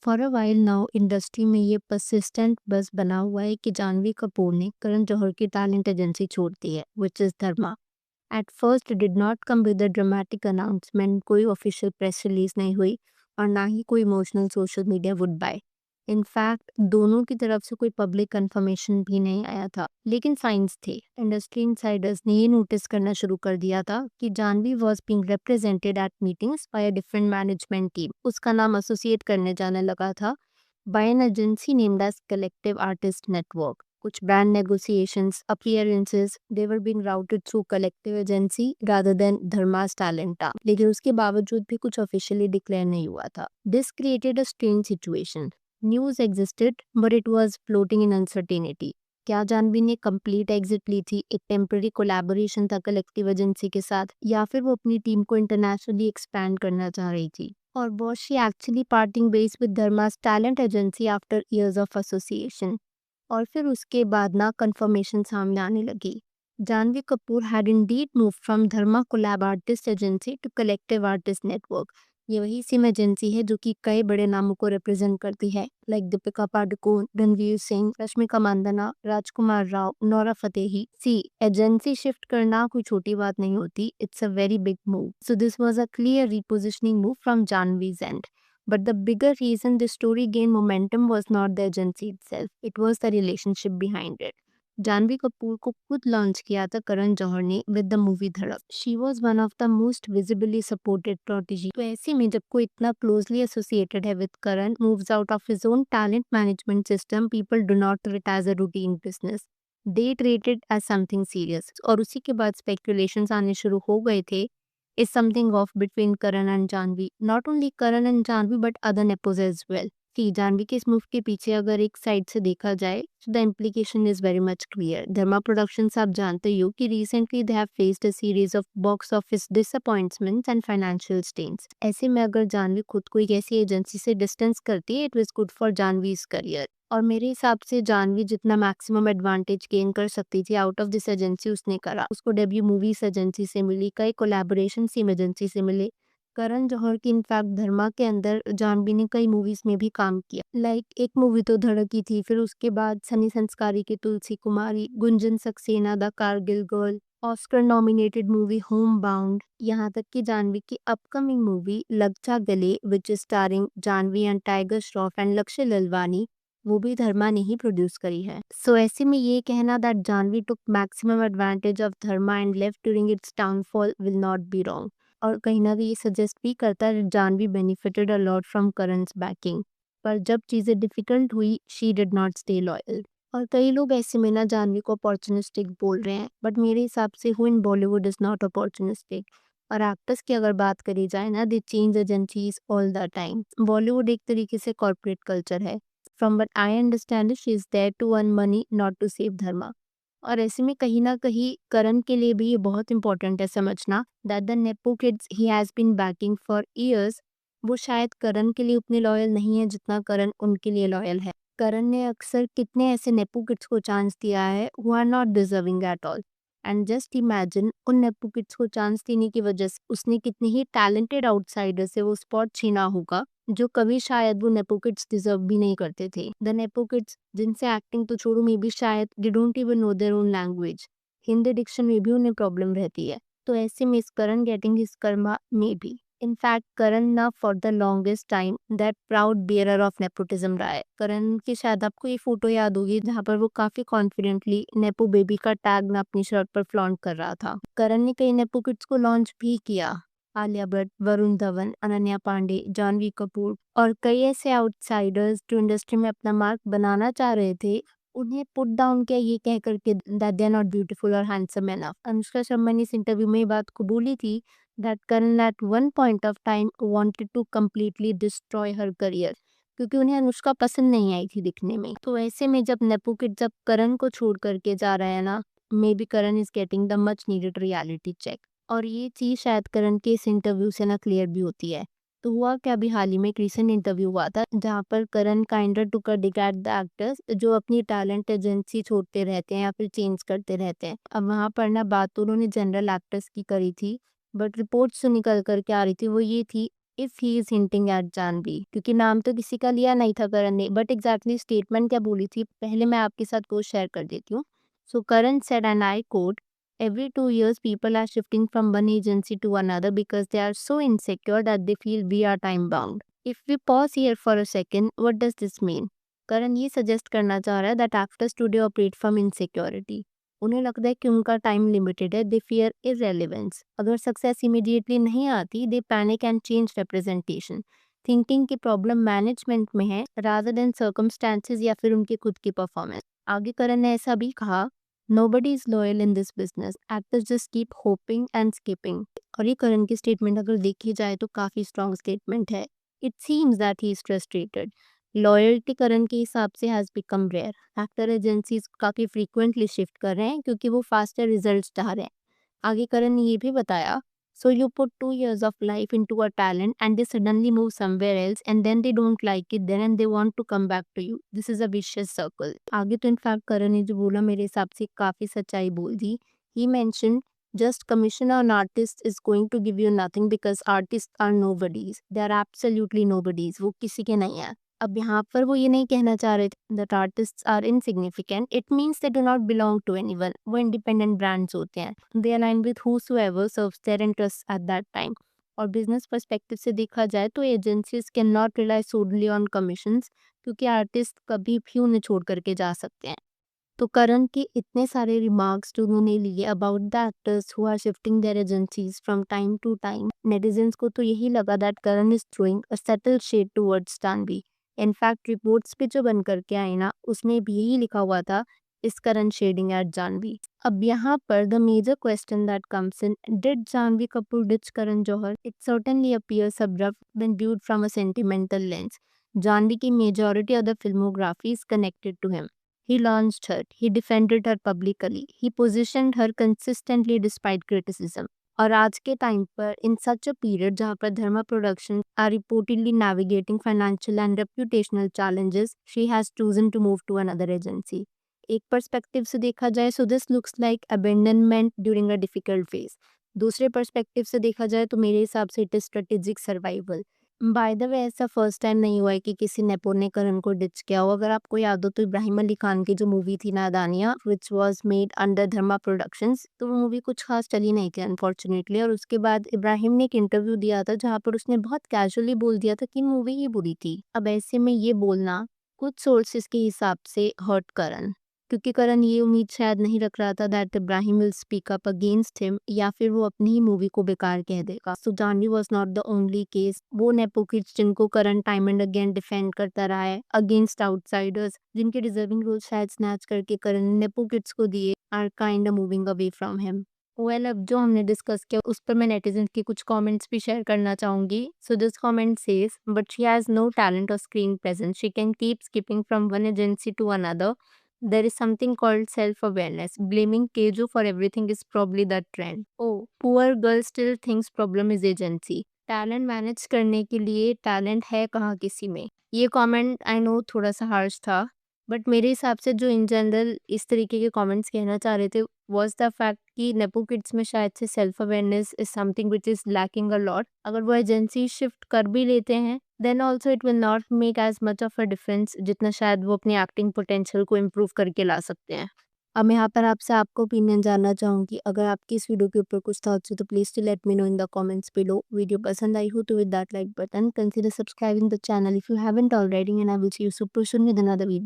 For a while now industry में ये persistent बस बना हुआ है कि जानवी कपूर ने करण जौहर की टैलेंट एजेंसी छोड़ दी है, which is Dharma. At first did not come with a dramatic announcement, कोई ऑफिशियल प्रेस रिलीज नहीं हुई और ना ही कोई emotional social media would buy. In fact दोनों की तरफ से कोई पब्लिक कंफर्मेशन भी नहीं आया था, लेकिन साइंस थे। इंडस्ट्री इनसाइडर्स ने ये नोटिस करना शुरू कर दिया था कि Janhvi was being represented at meetings by a different management team. उसका नाम एसोसिएट करने जाने लगा था by an agency named as collective artist network. कुछ brand negotiations, appearances, they were being routed through collective agency rather than Dharma's talent, लेकिन उसके बावजूद भी कुछ ऑफिशियली डिक्लेयर नहीं हुआ था। This created a strange situation. News existed but it was floating in uncertainty. क्या जानवी ने कंप्लीट एग्जिट ली थी, एक टेम्पररी कोलैबोरेशन था कलेक्टिव एजेंसी के साथ, या फिर वो अपनी टीम को इंटरनेशनली एक्सपैंड करना चाह रही थी? और was she actually parting ways with Dharma's talent agency after years of association? और फिर उसके बाद ना कंफर्मेशन सामने आने लगी। Janhvi Kapoor had indeed move from Dharma collab artist agency to collective artist network. ये वही सिम एजेंसी है जो कि कई बड़े नामों को रिप्रेजेंट करती है, लाइक दीपिका पादुकोण, रणवीर सिंह, रश्मिका मंदाना, राजकुमार राव, नोरा फतेही। सी, एजेंसी शिफ्ट करना कोई छोटी बात नहीं होती, it's a very big move. So this was a clear repositioning move from Janvi's end. But the bigger reason the story gained momentum was not the agency itself, it was the relationship behind it. Janhvi Kapoor को खुद launch किया था करण जौहर ने with the movie Dhadak. She was one of the most visibly supported protege. तो ऐसे में जब कोई इतना क्लोजली एसोसिएटेड है with Karan moves out of his own talent management system, people do not treat it as a routine business, they treat it as something serious. और उसी के बाद स्पेकुलेशंस आने शुरू हो गए थे, is something off between Karan and Janvi. Not only Karan and Janvi but other nepos as well. See, Janvi के इस मूव के पीछे अगर एक साइड से देखा जाए तो the implication is very much clear. Dharma productions आप जानते ही हो कि recently they have faced a series of box office disappointments and financial strains. ऐसे में अगर जानवी खुद को एक ऐसी एजेंसी से डिस्टेंस करती है, it was good for Janhvi's career. और मेरे हिसाब से जानवी जितना मैक्सिमम एडवांटेज गेन कर सकती थी आउट ऑफ दिस एजेंसी उसने करा। उसको डेब्यू मूवीज एजेंसी से मिली, कई कोलैबोरेशन सिम एजेंसी से मिले। करण जौहर की इनफैक्ट धर्मा के अंदर जानवी ने कई मूवीज में भी काम किया, लाइक एक मूवी तो धड़क ही थी, फिर उसके बाद Sunny Sanskari Ki Tulsi Kumari, Gunjan Saxena the Kargil girl, Oscar nominated movie Homebound, यहाँ तक कि जानवी की upcoming movie Lag Ja Gale which is starring Janhvi and Tiger Shroff and Lakshya Lalwani, वो भी धर्मा ने ही प्रोड्यूस करी है। सो ऐसे में ये कहना that Janhvi took maximum advantage of Dharma and left during its downfall will not be wrong. और कहीं ना कहीं ये सजेस्ट भी करता है Janhvi benefited a lot from Karan's backing. पर जब चीज़ें डिफिकल्ट हुई, she did not stay loyal. और कई लोग ऐसे में ना जानवी को अपॉर्चुनिस्टिक बोल रहे हैं, बट मेरे हिसाब से who in Bollywood is not opportunistic. और एक्टर्स की अगर बात करी जाए ना, they change agencies all the time. Bollywood एक तरीके से कॉर्पोरेट कल्चर है। From what I understand she is there to earn money, not to save Dharma. और ऐसे में कहीं न कहीं करण के लिए भी ये बहुत इम्पोर्टेंट है समझना that the nepo kids he has been backing for years, वो शायद करण के लिए उतने लॉयल नहीं है जितना करण उनके लिए लॉयल है। करण ने अक्सर कितने ऐसे नेपो किड्स को चांस दिया है who are not deserving at all. And just imagine उन नेपो किड्स को चांस देने की वजह से उसने कितने ही टैलेंटेड आउटसाइडर से वो स्पॉट छीना होगा, जो कभी शायद वो नेपो किड्स डिजर्व भी नहीं करते थे। द नेपो किड्स जिनसे एक्टिंग तो छोड़ो, मे बी शायद they don't even know their own language, Hindi diction में भी उन्हें प्रॉब्लम रहती है। तो ऐसे में इस Karan getting his karma may be. In fact Karan ना for the longest time that proud bearer of nepotism रहा है। करण की शायद आपको ये फोटो याद होगी जहाँ पर वो काफी कॉन्फिडेंटली नेपो बेबी का टैग ना अपनी शर्ट पर फ्लॉन्ट कर रहा था। करण ने कई नेपो किड्स को लॉन्च भी किया, आलिया भट्ट, वरुण धवन, अनन्या पांडे, जानवी कपूर और कई ऐसे आउटसाइडर्स जो इंडस्ट्री में अपना मार्क बनाना चाह रहे थे, उन्हें पुट डाउन किया ये कह करके that they are not beautiful और हैंडसम एनफ। अनुष्का शर्मा ने इस इंटरव्यू में ये बात को बोली थी that Karan at one point of time wanted to completely destroy her career, क्योंकि उन्हें अनुष्का पसंद नहीं आई थी दिखने में। तो ऐसे में जब नेपो किड जब करण को छोड़ करके जा रहा है ना, maybe Karan is getting the much needed reality check. और ये चीज़ शायद करण के इस इंटरव्यू से ना क्लियर भी होती है। तो हुआ क्या, अभी हाल ही में एक रिसेंट इंटरव्यू हुआ था जहाँ पर Karan kinda to dig at the actors जो अपनी टैलेंट एजेंसी छोड़ते रहते हैं या फिर चेंज करते रहते हैं। अब वहाँ पर ना बात तो उन्होंने जनरल एक्टर्स की करी थी, बट रिपोर्ट्स जो निकल कर के आ रही थी वो ये थी if he is hinting at Janhvi, क्योंकि नाम तो किसी का लिया नहीं था करण ने, बट एग्जैक्टली स्टेटमेंट क्या बोली थी पहले मैं आपके साथ वो शेयर कर देती हूँ. So Karan said and I quote, every 2 years people are shifting from one agency to another because they are so insecure that they feel we are time bound. If we pause here for a second, what does this mean? Karan ये suggest करना चाह रहा है that actors today operate from insecurity. उन्हें लगता है कि उनका टाइम लिमिटेड है. They fear irrelevance. अगर सक्सेस इमीडिएटली नहीं आती, they panic and change representation, thinking की प्रॉब्लम मैनेजमेंट में है रादर देन सर्कमस्टांसेस या फिर उनकी खुद की परफॉर्मेंस. आगे करण ने ऐसा भी कहा, nobody is loyal in this business. Actors just keep hoping and skipping. और ये करण की स्टेटमेंट अगर देखी जाए तो काफी स्ट्रॉन्ग स्टेटमेंट है. It seems that he is frustrated. Loyalty Karan के हिसाब से has become rare. Actor agencies काफी फ्रीक्वेंटली शिफ्ट कर रहे हैं क्योंकि वो फास्टर रिजल्ट्स चाह रहे हैं. आगे करण ने ये भी बताया, so you put 2 years of life into a talent and they suddenly move somewhere else and then they don't like it then and they want to come back to you. This is a vicious circle. आगे तो in fact करण ने जो बोला मेरे हिसाब से काफी सच्चाई बोल दी. He mentioned just commission an artist is going to give you nothing because artists are nobodies. They are absolutely nobodies. वो किसी के नहीं है. अब यहाँ पर वो ये नहीं कहना चाह रहे थे that artists are insignificant. It means they do not belong to anyone. वो independent brands होते हैं. They align with whosoever serves their interests at that time. और बिजनेस पर्सपेक्टिव से देखा जाए तो एजेंसीज कैन नॉट रिलाई सोडली ऑन कमीशंस, क्योंकि आर्टिस्ट कभी भी उन्हें छोड़ करके जा सकते हैं. तो करण के इतने सारे रिमार्क्स जो उन्होंने लिए about the actors who are shifting their agencies from time to time, netizens को तो यही लगा that Karan is throwing a subtle shade towards Janhvi. In fact reports पे जो बन करके आए ना, उसमें भी यही लिखा हुआ था, इस करण शेडिंग एट जानवी. अब यहाँ पर the major question that comes in, did Janhvi Kapoor ditch Karan Johar? It certainly appears abrupt when viewed from a sentimental lens. Janhvi की majority of the filmography is connected to him. He launched her, he defended her publicly, he positioned her consistently despite criticism. और आज के time पर इन सच अ period जहाँ पर Dharma production are reportedly navigating financial and reputational challenges, she has chosen to move to another agency. एक perspective से देखा जाए so this looks like abandonment during a difficult phase. दूसरे पर्सपेक्टिव से देखा जाए तो मेरे हिसाब से it is strategic survival. By the way ऐसा फर्स्ट टाइम नहीं हुआ है कि किसी नेपो ने करण को डिच किया हो. अगर आपको याद हो तो इब्राहिम अली खान की जो मूवी थी Nadaaniyan which was made under Dharma productions, तो वो मूवी कुछ खास चली नहीं थी अनफॉर्चुनेटली. और उसके बाद इब्राहिम ने एक इंटरव्यू दिया था जहाँ पर उसने बहुत कैजुअली बोल दिया था कि मूवी ही बुरी थी. अब ऐसे में ये बोलना कुछ सोर्सेज के हिसाब से हर्ट करण, क्योंकि करण ये उम्मीद शायद नहीं रख रहा था that Ibrahim will speak up against him या फिर वो अपनी ही मूवी को बेकार कह देगा. So Janhvi was not the only case. वो नेपो किड्स जिनको Karan time and again defend करता रहा है अगेंस्ट आउटसाइडर्स, जिनके डिजर्विंग रोल शायद स्नैच करके करण ने नेपो किड्स को दिए, are kind of moving away from him. Well, अब जो हमने डिस्कस किया उस पर मैं नेटिजन के कुछ कमेंट्स भी शेयर करना चाहूंगी. So this comment says, but she has no talent और screen presence, she can keep skipping from one agency to another. There is something called self-awareness. Blaming Kejo for everything is probably the trend. Oh, poor girl still thinks problem is agency. Talent manage करने के लिए talent है कहाँ किसी में. ये comment I know थोड़ा सा हार्श था, बट मेरे हिसाब से जो इन जनरल इस तरीके के कमेंट्स कहना चाह रहे थे वॉज द फैक्ट कि नेपो किड्स में शायद से self awareness is something which is lacking a lot. अगर वो एजेंसी शिफ्ट कर भी लेते हैं then also it will not make as much of a difference जितना शायद वो अपनी एक्टिंग पोटेंशियल को इम्प्रूव करके ला सकते हैं. अब मैं यहाँ पर आपसे आपका ओपिनियन जानना चाहूँगी. अगर आपकी इस वीडियो के ऊपर कुछ थॉट्स हो तो please to let me know in the comments below. Video पसंद आई हो तो with that like button consider subscribing the channel if you haven't already, and I will see you super soon with another video.